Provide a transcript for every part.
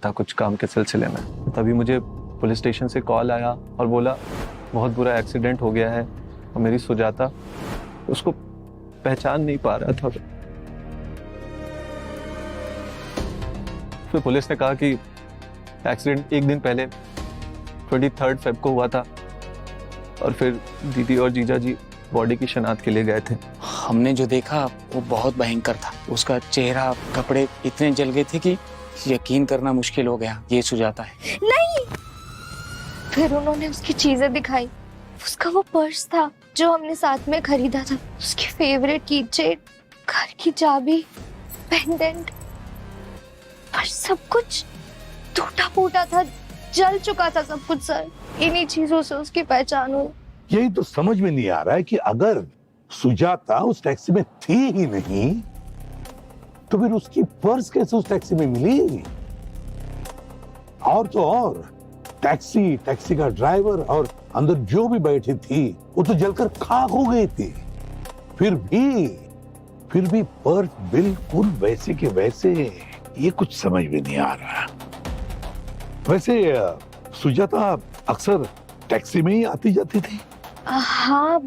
था कुछ काम के सिलसिले में। तभी मुझे पुलिस स्टेशन से कॉल आया और बोला बहुत बुरा एक्सीडेंट हो गया है और मेरी सुजाता उसको पहचान नहीं पा रहा था। फिर पुलिस ने कहा कि एक्सीडेंट एक दिन पहले 23 फेब को हुआ था और फिर दीदी और जीजा जी बॉडी की शनाख्त के लिए गए थे। हमने जो देखा वो बहुत भयंकर था। उसका चेहरा, कपड़े इतने जल गए थे कि यकीन करना मुश्किल हो गया ये सुजाता है। नहीं, फिर उन्होंने उसकी चीजें दिखाई। उसका वो पर्स था जो हमने साथ में खरीदा था, उसकी फेवरेट कीचेन, घर की चाबी, पेंडेंट, पर सब कुछ टूटा फूटा था, जल चुका था सब कुछ सर। इन्हीं चीजों से उसकी पहचान हुई। यही तो समझ में नहीं आ रहा है कि अगर सुजाता उस टैक्सी में थी ही नहीं तो फिर उसकी पर्स कैसे उस टैक्सी में मिली। और तो और टैक्सी का ड्राइवर और अंदर जो भी बैठी थी वो तो जलकर खाक हो गई थी। फिर भी पर्स बिल्कुल वैसे के वैसे। ये कुछ समझ में नहीं आ रहा। वैसे सुजाता अक्सर टैक्सी में ही आती जाती थी। हाँ,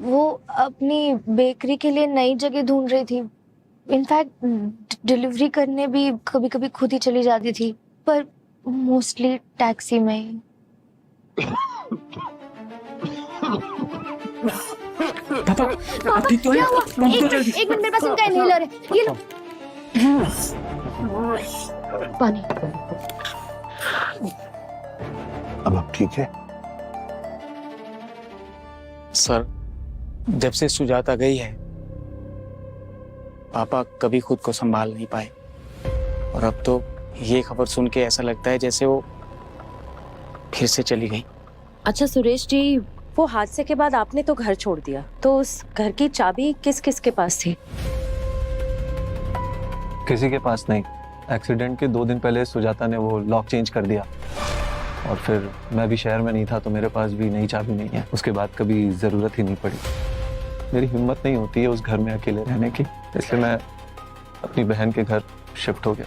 वो अपनी बेकरी के लिए नई जगह ढूंढ रही थी। इनफैक्ट डिलीवरी करने भी कभी कभी खुद ही चली जाती थी, पर मोस्टली टैक्सी में ही। पापा, पापा क्या हुआ? एक मिनट मेरे पास इनका इनहेलर है, ये लो। पानी। अब आप ठीक है? सर, जब से सुजाता गई है पापा कभी खुद को संभाल नहीं पाए और अब तो ये खबर सुन के ऐसा लगता है जैसे वो फिर से चली गई। अच्छा सुरेश जी, वो हादसे के बाद आपने तो घर छोड़ दिया, तो उस घर की चाबी किस किस के पास थी? किसी के पास नहीं। एक्सीडेंट के 2 दिन पहले सुजाता ने वो लॉक चेंज कर दिया और फिर मैं भी शहर में नहीं था तो मेरे पास भी नई चाबी नहीं है। उसके बाद कभी ज़रूरत ही नहीं पड़ी। मेरी हिम्मत नहीं होती है उस घर में अकेले रहने की, इसलिए मैं अपनी बहन के घर शिफ्ट हो गया।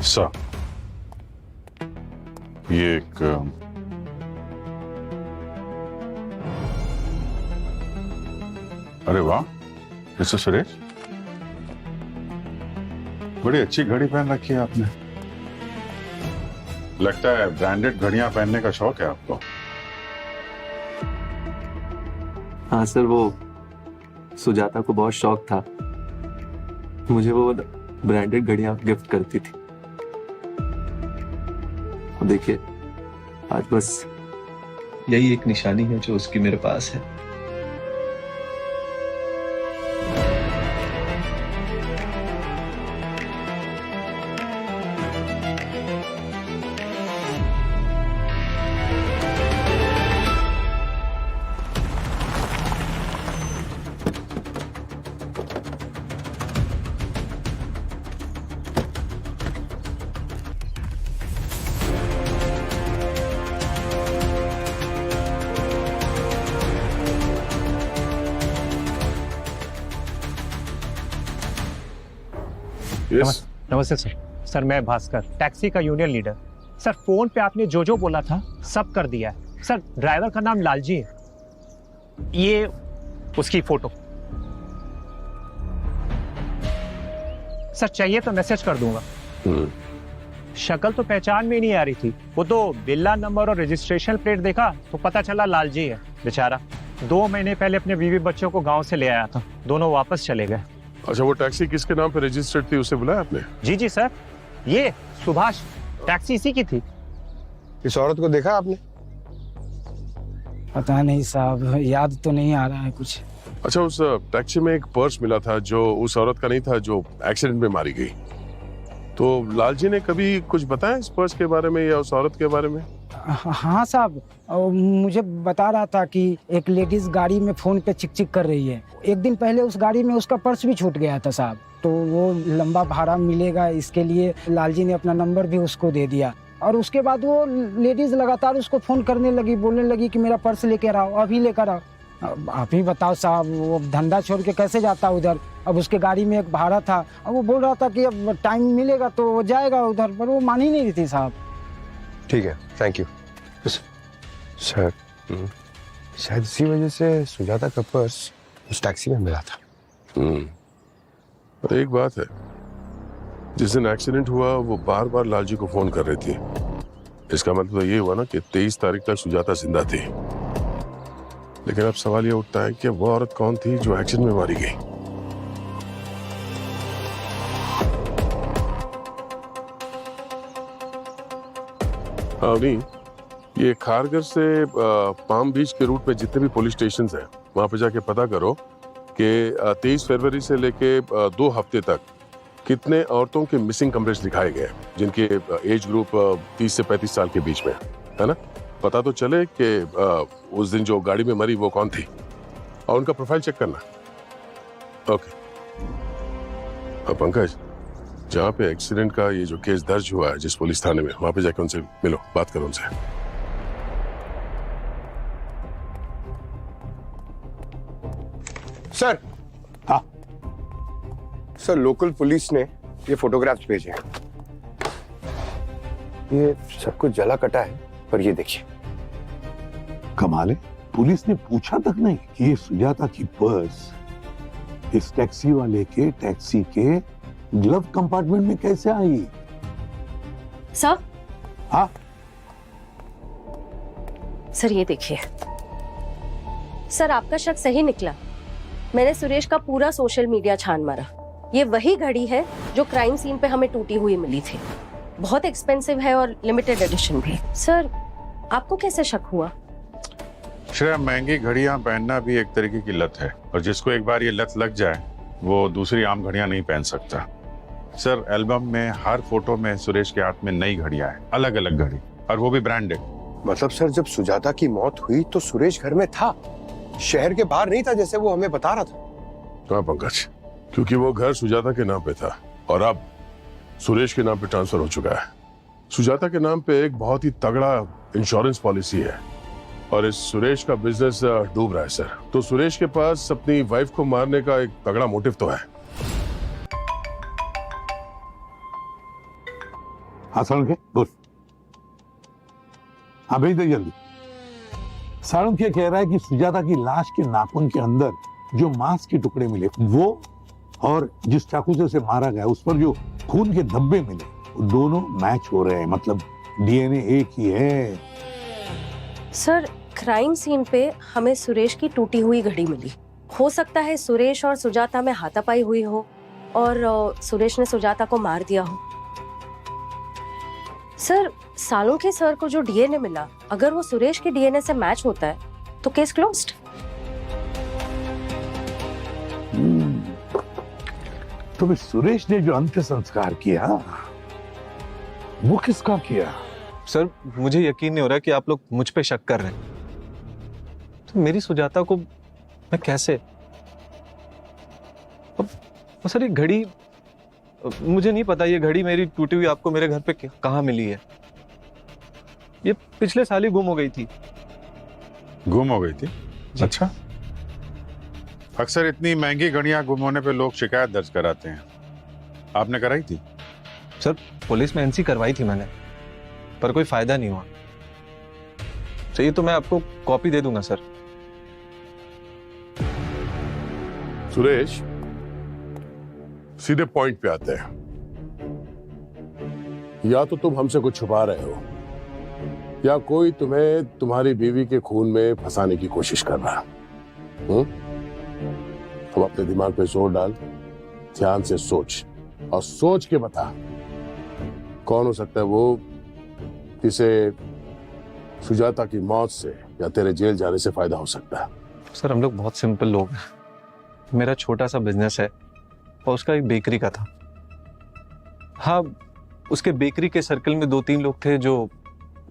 सर, ये एक अरे वाह मिस्टर सुरेश, बड़ी अच्छी घड़ी पहन रखी है आपने। लगता है ब्रांडेड घड़ियां पहनने का शौक है आपको। हाँ सर, वो सुजाता को बहुत शौक था। मुझे वो ब्रांडेड घड़ियां गिफ्ट करती थी। और देखिए आज बस यही एक निशानी है जो उसकी मेरे पास है। नमस्ते सर। सर मैं भास्कर, टैक्सी का यूनियन लीडर। सर फोन पे आपने जो जो बोला था सब कर दिया है। सर ड्राइवर का नाम लालजी है, ये उसकी फोटो। सर चाहिए तो मैसेज कर दूंगा। शक्ल तो पहचान में नहीं आ रही थी, वो तो बिल्ला नंबर और रजिस्ट्रेशन प्लेट देखा तो पता चला लालजी है। बेचारा 2 महीने पहले अपने बीवी बच्चों को गांव से ले आया था, दोनों वापस चले गए। अच्छा, वो टैक्सी किसके नाम पे रजिस्टर्ड थी उसे बुलाया आपने? जी सर, ये सुभाष टैक्सी इसी की थी। इस औरत को देखा आपने? पता नहीं साहब, याद तो नहीं आ रहा है कुछ। अच्छा, उस टैक्सी में एक पर्स मिला था जो उस औरत का नहीं था जो एक्सीडेंट में मारी गई। तो लालजी ने कभी कुछ बताया इस पर्स के बारे में या उस औरत के बारे में? हाँ साहब, मुझे बता रहा था कि एक लेडीज गाड़ी में फोन पे चिक चिक कर रही है। एक दिन पहले उस गाड़ी में उसका पर्स भी छूट गया था साहब, तो वो लंबा भाड़ा मिलेगा इसके लिए लालजी ने अपना नंबर भी उसको दे दिया। और उसके बाद वो लेडीज लगातार उसको फोन करने लगी, बोलने लगी कि मेरा पर्स लेकर आओ, अभी लेकर आओ। अब आप ही बताओ साहब, वो धंधा छोड़ के कैसे जाता उधर। अब उसके गाड़ी में एक भाड़ा था, अब वो बोल रहा था कि अब टाइम मिलेगा तो वो जाएगा उधर, पर वो मान ही नहीं रही थी साहब। ठीक है, थैंक यू सर। शायद इसी वजह से सुजाता का पर्स उस टैक्सी में मिला था। पर एक बात है, जिस दिन एक्सीडेंट हुआ वो बार बार लालजी को फोन कर रही थी। इसका मतलब तो ये हुआ ना कि 23 तारीख तक सुजाता जिंदा थी। लेकिन अब सवाल ये उठता है कि वो औरत कौन थी जो एक्सीडेंट में मारी गई। हाँ नहीं, ये खारगर से पाम बीच के रूट पे जितने भी पुलिस स्टेशन हैं वहां पे जाके पता करो कि 23 फरवरी से लेके 2 हफ्ते तक कितने औरतों के मिसिंग कवरेज दिखाए गए जिनके एज ग्रुप 30 से 35 साल के बीच में है ना। पता तो चले कि उस दिन जो गाड़ी में मरी वो कौन थी और उनका प्रोफाइल चेक करना। ओके। अब पंकज, जहाँ पे एक्सीडेंट का ये जो केस दर्ज हुआ है जिस पुलिस थाने में, वहां पे जाके उनसे मिलो, बात करो उनसे। सर। हाँ सर, लोकल पुलिस ने ये फोटोग्राफ्स भेजे हैं। ये सब कुछ जला कटा है, पर ये देखिए। कमाल है, पुलिस ने पूछा तक नहीं कि ये सुजाता की पर्स इस टैक्सी वाले के टैक्सी के ग्लव कंपार्टमेंट में कैसे आई। सर। हाँ सर ये देखिए। सर आपका शक सही निकला। मैंने सुरेश का पूरा सोशल मीडिया छान मारा। ये वही घड़ी है जो क्राइम सीन पे हमें टूटी हुई मिली थी। बहुत एक्सपेंसिव है और लिमिटेड एडिशन भी। सर आपको कैसे शक हुआ? श्रेया, महंगी घड़ियां पहनना भी एक तरीके की लत है, और जिसको एक बार ये लत लग जाए वो दूसरी आम घड़ियां नहीं पहन सकता। सर, एल्बम में हर फोटो में सुरेश के हाथ में नई घड़ियां हैं, अलग अलग घड़ी, और वो भी ब्रांडेड। मतलब सर, जब सुजाता की मौत हुई तो सुरेश घर में था, शहर के बाहर नहीं था जैसे वो हमें बता रहा था। हाँ पंकज, क्योंकि वो घर सुजाता के नाम पे था और अब सुरेश के नाम पे ट्रांसफर हो चुका है। सुजाता के नाम पे एक बहुत ही तगड़ा इंश्योरेंस पॉलिसी है और इस सुरेश का बिजनेस डूब रहा है सर। तो सुरेश के पास अपनी वाइफ को मारने का एक तगड़ा मोटिव तो है। हाँ सालुंखे, बोल। हाँ भेज दे जल्दी। सालुंखे कह रहा है कि सुजाता की लाश के नाखून के अंदर जो मांस के टुकड़े मिले वो और जिस चाकू से उसे मारा गया उस पर जो खून के धब्बे मिले वो दोनों मैच हो रहे हैं, मतलब डीएनए एक ही है। सर क्राइम सीन पे हमें सुरेश की टूटी हुई घड़ी मिली। हो सकता है सुरेश और सुजाता में हाथापाई हुई हो और सुरेश ने सुजाता को मार दिया हो। सर सालुंखे सर को जो डीएनए मिला, अगर वो सुरेश के डीएनए से मैच होता है तो केस क्लोज्ड। तो फिर सुरेश ने जो अंत्य संस्कार किया वो किसका किया? सर मुझे यकीन नहीं हो रहा कि आप लोग मुझ पे शक कर रहे हैं। तो मेरी सुजाता को मैं कैसे सर, ये घड़ी मुझे नहीं पता, ये घड़ी मेरी टूटी हुई आपको मेरे घर पे कहाँ मिली है? ये पिछले साल ही गुम हो गई थी। गुम हो गई थी? अच्छा। अक्सर इतनी महंगी घड़ियां गुम होने पे लोग शिकायत दर्ज कराते हैं। आपने कराई थी? सर पुलिस में एनसी करवाई थी मैंने, पर कोई फायदा नहीं हुआ। चाहिए तो मैं आपको कॉपी दे दूंगा सर। सुरेश, सीधे पॉइंट पे आते हैं। या तो तुम हमसे कुछ छुपा रहे हो या कोई तुम्हें तुम्हारी बीवी के खून में फंसाने की कोशिश कर रहा। तुम अपने दिमाग पे जोर डाल, ध्यान से सोच और सोच के बता कौन हो सकता है वो जिसे सुजाता की मौत से या तेरे जेल जाने से फायदा हो सकता है। सर हम लोग बहुत सिंपल लोग हैं। मेरा छोटा सा बिजनेस है और उसका एक बेकरी का था। हाँ, उसके बेकरी के सर्कल में 2-3 लोग थे जो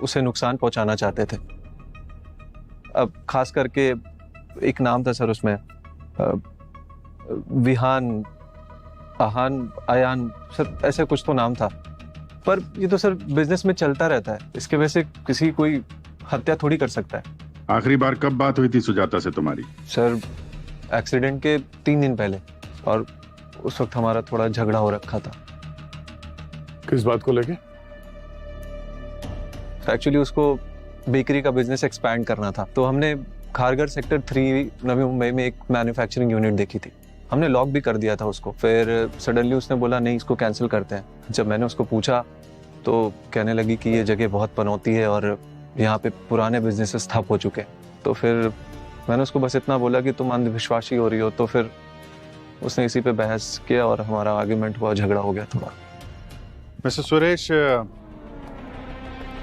उसे नुकसान पहुंचाना चाहते थे। अब खास करके एक नाम था सर उसमें, विहान, आहान, आयान, सर ऐसे कुछ तो नाम था। पर ये तो सर बिजनेस में चलता रहता है, इसके वजह से किसी कोई हत्या थोड़ी कर सकता है। आखिरी बार कब बात हुई थी सुजाता से तुम्हारी? सर एक्सीडेंट के 3 दिन पहले, और उस वक्त हमारा थोड़ा झगड़ा हो रखा था। किस बात को लेके? एक्चुअली उसको बेकरी का बिजनेस एक्सपैंड करना था, तो हमने खारघर सेक्टर 3 नवी मुंबई में एक मैन्युफैक्चरिंग यूनिट देखी थी। हमने लॉक भी कर दिया था उसको। फिर सडनली उसने बोला नहीं, इसको कैंसिल करते हैं। जब मैंने उसको पूछा तो कहने लगी कि ये जगह बहुत पनौती है और यहाँ पे पुराने बिजनेसेस ठप हो चुके हैं। तो फिर मैंने उसको बस इतना बोला कि तुम अंधविश्वासी हो रही हो। तो फिर उसने इसी पे बहस किया और हमारा आर्ग्यूमेंट हुआ, झगड़ा हो गया थोड़ा। मिस्टर सुरेश,